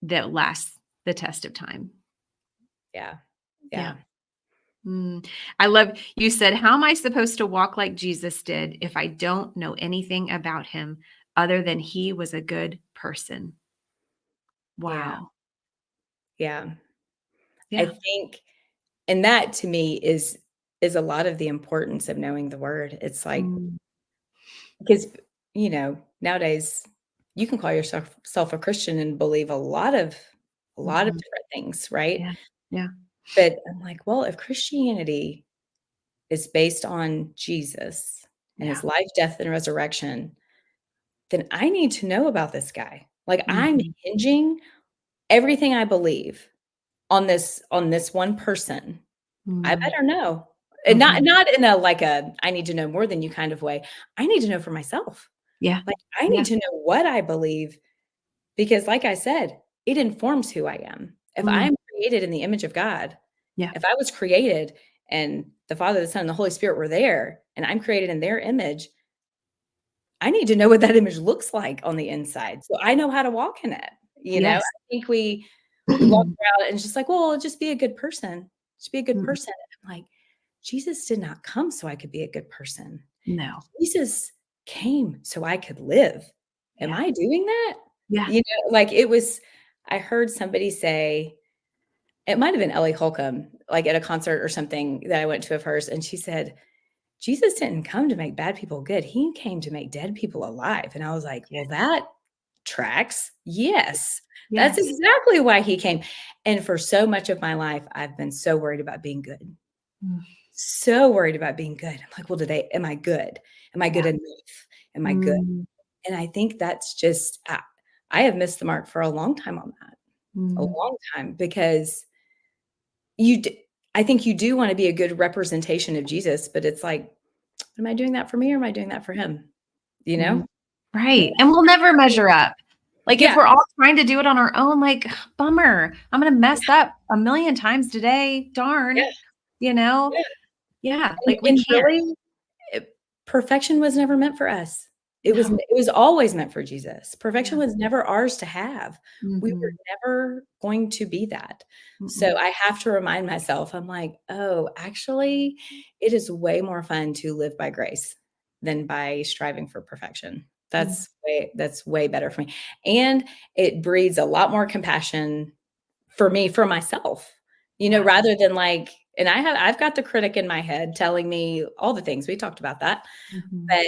that lasts the test of time. Yeah. I love you said, how am I supposed to walk like Jesus did if I don't know anything about him other than he was a good person? Wow. Yeah. I think, and that to me is a lot of the importance of knowing the word. It's like, because, you know, nowadays you can call yourself a Christian and believe a lot of different things, right? Yeah. But I'm like, well, if Christianity is based on Jesus and his life, death, and resurrection, then I need to know about this guy. Like I'm hinging everything I believe on this one person. I better know. And not in a like a I need to know more than you kind of way. I need to know for myself. Yeah. Like I need to know what I believe because like I said, it informs who I am. If I'm created in the image of God, if I was created and the Father, the Son, and the Holy Spirit were there and I'm created in their image, I need to know what that image looks like on the inside. So I know how to walk in it. You know, I think we walk around and it's just like, well, just be a good person. Just be a good person. And I'm like, Jesus did not come so I could be a good person. No. Jesus came so I could live. Am I doing that? Yeah. You know, like it was, I heard somebody say, it might have been Ellie Holcomb, like at a concert or something that I went to of hers. And she said, Jesus didn't come to make bad people good. He came to make dead people alive. And I was like, well, that tracks. Yes. That's exactly why he came. And for so much of my life, I've been so worried about being good. So worried about being good. I'm like, well, am I good? Am I good enough? Am I good? And I think that's just, I have missed the mark for a long time on that. A long time because I think you do want to be a good representation of Jesus, but it's like, am I doing that for me or am I doing that for him? You know? Right. And we'll never measure up. Like if Yeah. we're all trying to do it on our own, like bummer, I'm going to mess up a million times today. Darn, you know? Yeah. Like we And can't. really, perfection was never meant for us. It was always meant for Jesus. Perfection was never ours to have. We were never going to be that. So I have to remind myself, I'm like, oh, actually, it is way more fun to live by grace than by striving for perfection. That's way better for me. And it breeds a lot more compassion for me, for myself, rather than like, and I've got the critic in my head telling me all the things. We talked about that. But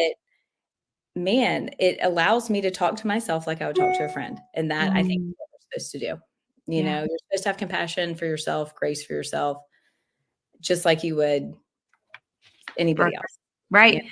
man, it allows me to talk to myself like I would talk to a friend. And that I think is what we're supposed to do. You're supposed to have compassion for yourself, grace for yourself, just like you would anybody else. Right. Yeah.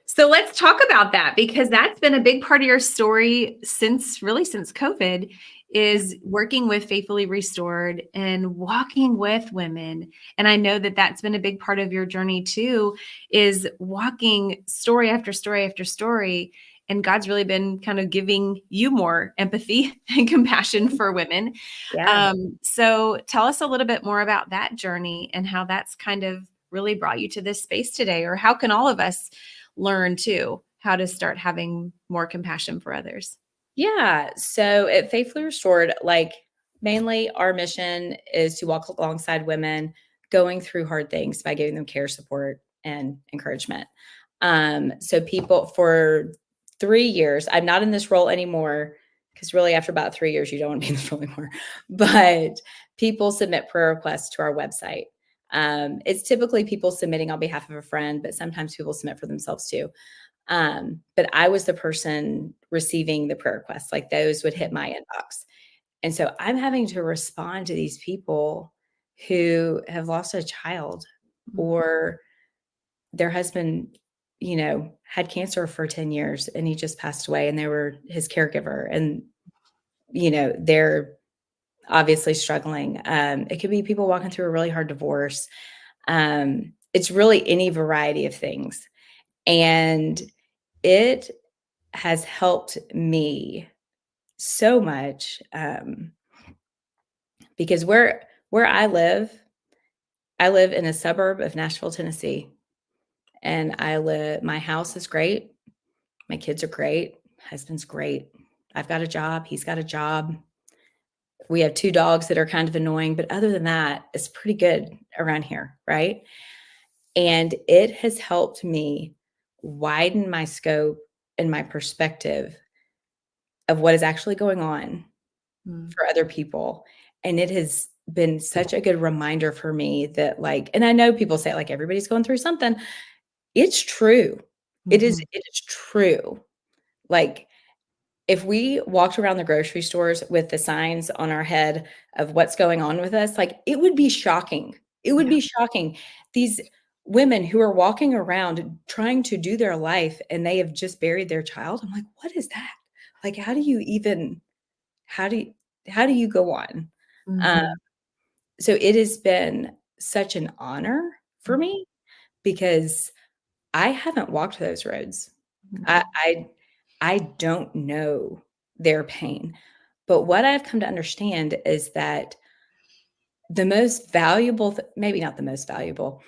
So let's talk about that, because that's been a big part of your story since COVID, is working with Faithfully Restored and walking with women. And I know that that's been a big part of your journey too, is walking story after story after story. And God's really been kind of giving you more empathy and compassion for women. Yeah. So tell us a little bit more about that journey and how that's kind of really brought you to this space today, or how can all of us learn too how to start having more compassion for others? Yeah. So at Faithfully Restored, like mainly our mission is to walk alongside women going through hard things by giving them care, support, and encouragement. So people, for 3 years, I'm not in this role anymore, because really after about 3 years, you don't want to be in this role anymore. But people submit prayer requests to our website. It's typically people submitting on behalf of a friend, but sometimes people submit for themselves too. But I was the person receiving the prayer requests, like those would hit my inbox. And so I'm having to respond to these people who have lost a child, or their husband, had cancer for 10 years and he just passed away and they were his caregiver. And, they're obviously struggling. It could be people walking through a really hard divorce. It's really any variety of things. And it has helped me so much, because where I live in a suburb of Nashville, Tennessee, and my house is great. My kids are great. Husband's great. I've got a job. He's got a job. We have 2 dogs that are kind of annoying, but other than that, it's pretty good around here, right? And it has helped me widen my scope and my perspective of what is actually going on for other people. And it has been such a good reminder for me that, like, and I know people say like everybody's going through something. It's true. It is true. Like, if we walked around the grocery stores with the signs on our head of what's going on with us, like, it would be shocking. It would be shocking. These women who are walking around trying to do their life and they have just buried their child. I'm like, what is that? Like, how do you go on? So it has been such an honor for me, because I haven't walked those roads. I don't know their pain. But what I've come to understand is that the most valuable, maybe not the most valuable,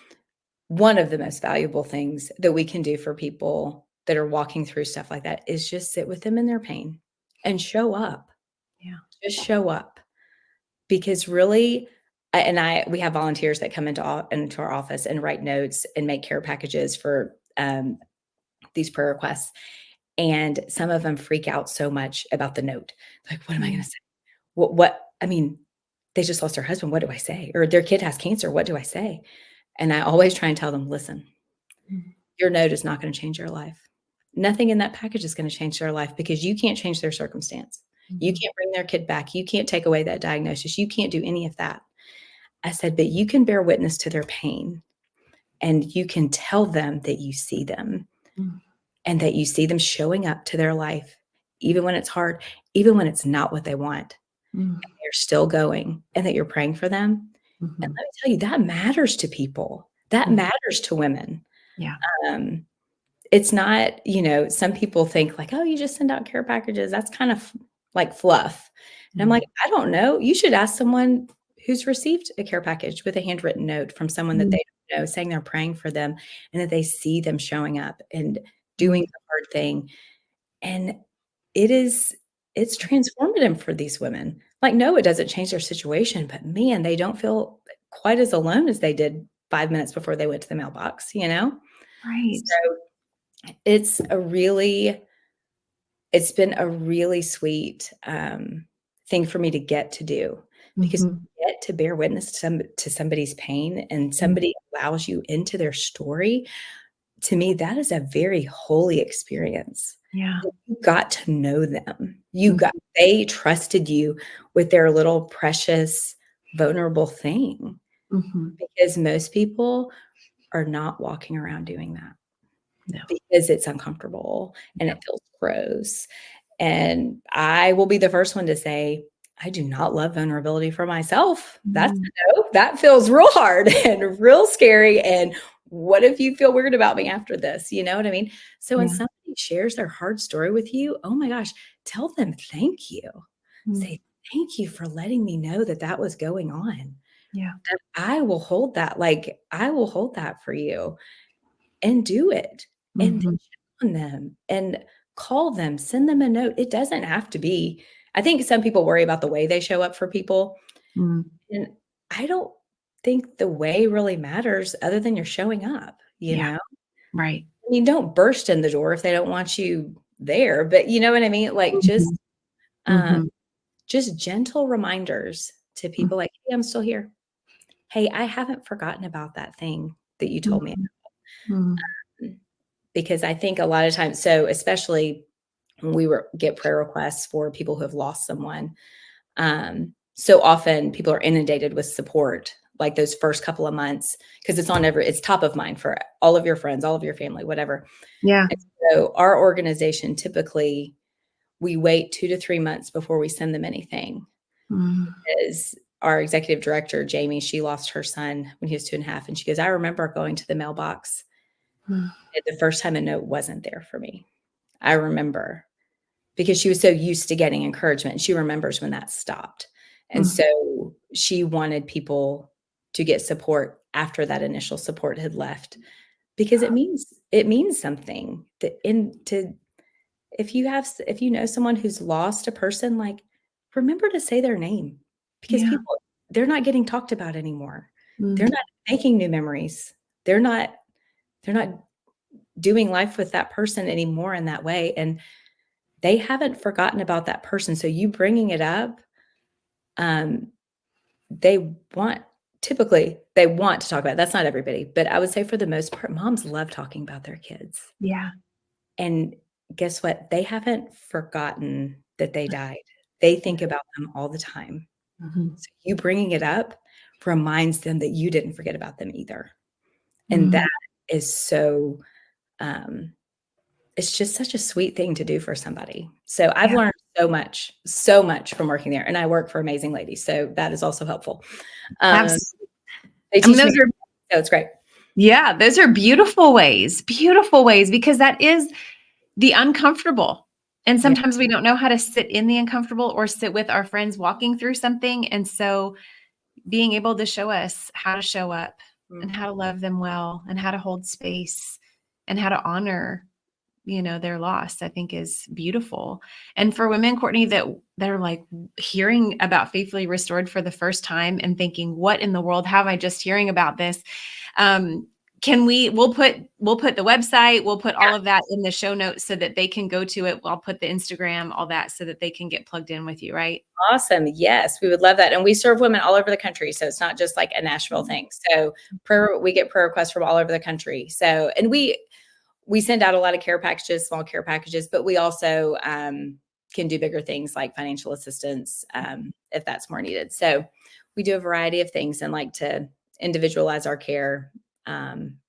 one of the most valuable things that we can do for people that are walking through stuff like that is just sit with them in their pain and show up. Yeah. Just show up. Because really, we have volunteers that come into our office and write notes and make care packages for these prayer requests. And some of them freak out so much about the note. Like, what am I going to say? I mean, they just lost their husband. What do I say? Or their kid has cancer. What do I say? And I always try and tell them, listen, your note is not going to change their life. Nothing in that package is going to change their life, because you can't change their circumstance. You can't bring their kid back. You can't take away that diagnosis. You can't do any of that. I said, but you can bear witness to their pain, and you can tell them that you see them and that you see them showing up to their life, even when it's hard, even when it's not what they want. And they're still going, and that you're praying for them. And let me tell you, that matters to people. That matters to women. Yeah. It's not, some people think like, oh, you just send out care packages. That's kind of like fluff. And I'm like, I don't know. You should ask someone who's received a care package with a handwritten note from someone that they don't know, saying they're praying for them, and that they see them showing up and doing the hard thing. And it's transformative for these women. Like, no, it doesn't change their situation, but man, they don't feel quite as alone as they did 5 minutes before they went to the mailbox, Right. So it's a really it's been a really sweet thing for me to get to do, because Mhm. you get to bear witness to somebody's pain, and Mm. somebody allows you into their story. To me, that is a very holy experience. Yeah. You got to know them. Mhm. They trusted you with their little precious, vulnerable thing, Mhm. because most people are not walking around doing that No. because it's uncomfortable and Yeah. it feels gross. And I will be the first one to say, I do not love vulnerability for myself. That's Mm. a no. That feels real hard and real scary. And what if you feel weird about me after this? You know what I mean? So when Yeah. somebody shares their hard story with you, oh my gosh, tell them thank you. Mm. Say, thank you for letting me know that that was going on. Yeah. And I will hold that. Like, I will hold that for you, and do it, and then Mhm. check on them and call them, send them a note. It doesn't have to be. I think some people worry about the way they show up for people, Mm. and I don't think the way really matters other than you're showing up, you Yeah. know? Right. I mean, don't burst in the door if they don't want you there, but you know what I mean? Like, Mhm. um, Mhm. just gentle reminders to Mm. people like, "Hey, I'm still here. Hey, I haven't forgotten about that thing that you told me." Mhm. Mhm. Because I think a lot of times, so especially when get prayer requests for people who have lost someone, so often people are inundated with support like those first couple of months, because it's top of mind for all of your friends, all of your family, whatever. Yeah. And so our organization, typically we wait 2 to 3 months before we send them anything, Mm. because our executive director, Jamie, she lost her son when he was 2.5, and she goes, I remember going to the mailbox, Mm. and the first time a note wasn't there for me. I remember, because she was so used to getting encouragement. She remembers when that stopped. And Mhm. so she wanted people to get support after that initial support had left, because it means something that in to if you know someone who's lost a person, like, remember to say their name, because Yeah. people, they're not getting talked about anymore. They're Mm. not making new memories. They're not doing life with that person anymore in that way, and they haven't forgotten about that person. So you bringing it up, um, they want they want to talk about it. That's not everybody, but I would say for the most part, moms love talking about their kids. Yeah. And guess what? They haven't forgotten that they died. They think about them all the time. Mhm. So you bringing it up reminds them that you didn't forget about them either. And Mhm. that is so, um, it's just such a sweet thing to do for somebody. So I've Yeah. learned so much from working there, and I work for amazing ladies, so that is also helpful. Um, Absolutely. they I mean, teach me, so it's great. yeah, those are beautiful ways, because that is the uncomfortable. And Yeah. sometimes we don't know how to sit in the uncomfortable or sit with our friends walking through something. And so being able to show us how to show up and Mhm. how to love them well and how to hold space and how to honor, their loss, I think is beautiful. And for women, Courtney, that are like hearing about Faithfully Restored for the first time and thinking, what in the world have I just hearing about this? Um, we'll put the website, we'll put all of that in the show notes so that they can go to it. I'll put the Instagram, all that, so that they can get plugged in with you, right? Awesome. Yes, we would love that. And we serve women all over the country. So it's not just like a Nashville thing. So we get prayer requests from all over the country. So, and we send out a lot of care packages, small care packages, but we also can do bigger things like financial assistance if that's more needed. So we do a variety of things and like to individualize our care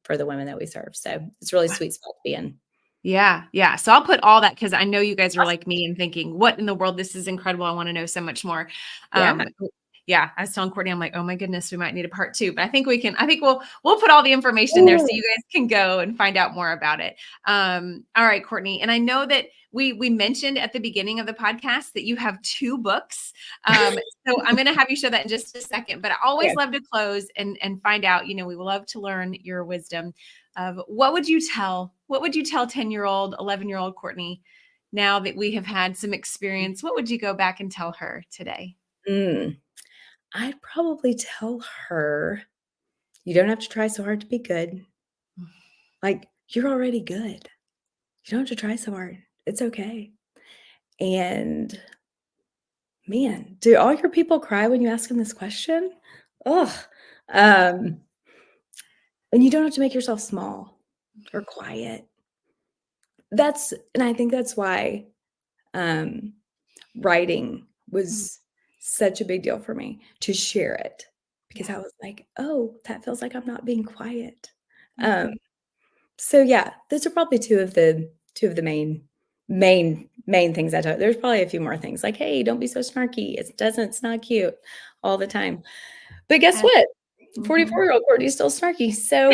for the women that we serve. So it's a really sweet spot to be in. Yeah, yeah. So I'll put all that, because I know you guys are like me and thinking, what in the world? This is incredible. I want to know so much more. Yeah. Um, yeah, I was telling Courtney, I'm like, oh my goodness, we might need a part two, but I think we'll put all the information there so you guys can go and find out more about it. All right, Courtney. And I know that we mentioned at the beginning of the podcast that you have 2 books. So I'm going to have you show that in just a second, but I always Okay. love to close and find out, we love to learn your wisdom of what would you tell 10-year-old, 11-year-old Courtney, now that we have had some experience? What would you go back and tell her today? Mm. I'd probably tell her, you don't have to try so hard to be good. Like, you're already good. You don't have to try so hard. It's okay. And man, do all your people cry when you ask them this question? Ugh. And you don't have to make yourself small or quiet. And I think that's why writing was such a big deal for me, to share it, because I was like, oh, that feels like I'm not being quiet. So yeah, those are probably two of the main things I tell. There's probably a few more things like, hey, don't be so snarky. It's not cute all the time. But guess what? 44-year-old Courtney's still snarky. So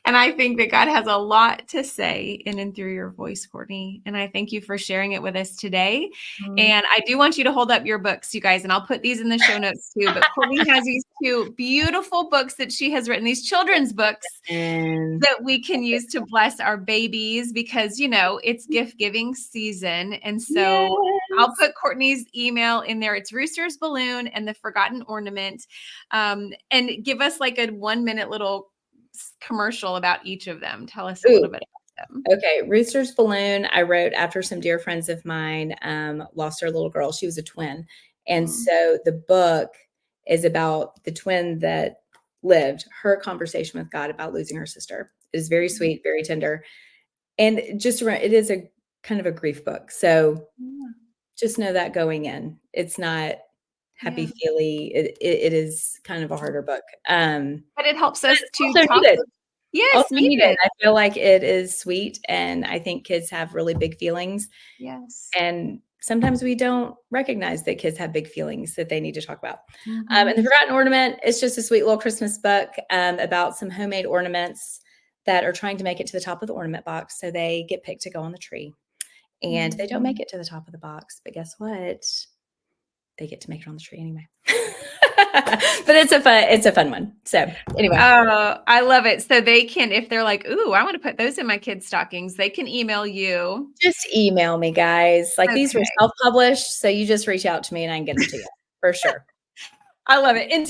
and I think that God has a lot to say in and through your voice, Courtney. And I thank you for sharing it with us today. And I do want you to hold up your books, you guys, and I'll put these in the show notes too. But Courtney has these 2 beautiful books that she has written, these children's books that we can use to bless our babies, because, it's gift giving season. And so I'll put Courtney's email in there. It's Roosters Balloon and the Forgotten Ornament. And give us like a 1-minute little commercial about each of them. Tell us a little bit about them. Okay. Roosters Balloon, I wrote after some dear friends of mine lost their little girl. She was a twin. And so the book is about the twin that lived, her conversation with God about losing her sister. It is very sweet, very tender. And it is a kind of a grief book. So just know that going in, it's not happy feely. It is kind of a harder book. But it helps us to talk. Yes, also needed. I feel like it is sweet, and I think kids have really big feelings. Yes. And sometimes we don't recognize that kids have big feelings that they need to talk about. And the Forgotten Ornament is just a sweet little Christmas book about some homemade ornaments that are trying to make it to the top of the ornament box, so they get picked to go on the tree. And they don't make it to the top of the box, but guess what? They get to make it on the tree anyway. But it's a fun one. So anyway. Oh, I love it. So they can, if they're like, ooh, I want to put those in my kids' stockings, they can email you. Just email me, guys. Like these were self-published, so you just reach out to me and I can get them to you for sure. I love it. And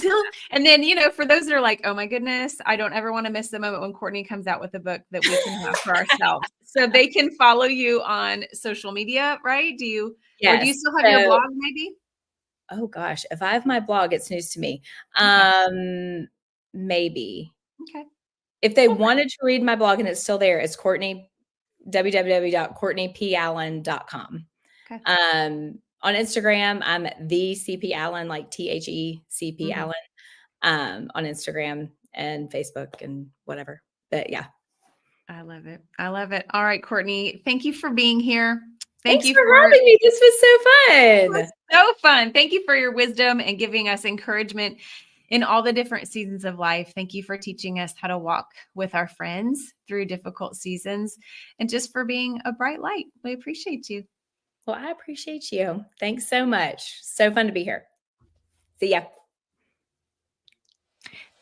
then, for those that are like, oh my goodness, I don't ever want to miss the moment when Courtney comes out with a book that we can have for ourselves. So they can follow you on social media, right? Or do you still have your blog maybe? Oh gosh, if I have my blog, it's news to me. Maybe. Okay. If they wanted to read my blog and it's still there, it's www.courtneypallen.com. Okay. On Instagram, I'm the CP Allen, like THECP Allen, on Instagram and Facebook and whatever. But yeah. I love it. I love it. All right, Courtney, thank you for being here. Thanks for having me. This was so fun. It was so fun. Thank you for your wisdom and giving us encouragement in all the different seasons of life. Thank you for teaching us how to walk with our friends through difficult seasons, and just for being a bright light. We appreciate you. Well, I appreciate you. Thanks so much. So fun to be here. See ya.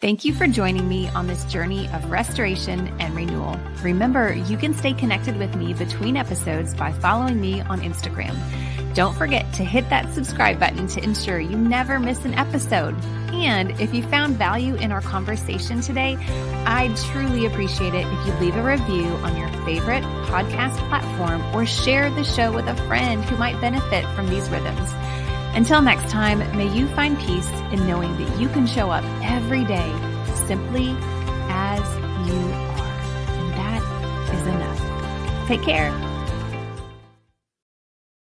Thank you for joining me on this journey of restoration and renewal. Remember, you can stay connected with me between episodes by following me on Instagram. Don't forget to hit that subscribe button to ensure you never miss an episode. And if you found value in our conversation today, I'd truly appreciate it if you leave a review on your favorite podcast platform or share the show with a friend who might benefit from these rhythms. Until next time, may you find peace in knowing that you can show up every day simply as you are. And that is enough. Take care.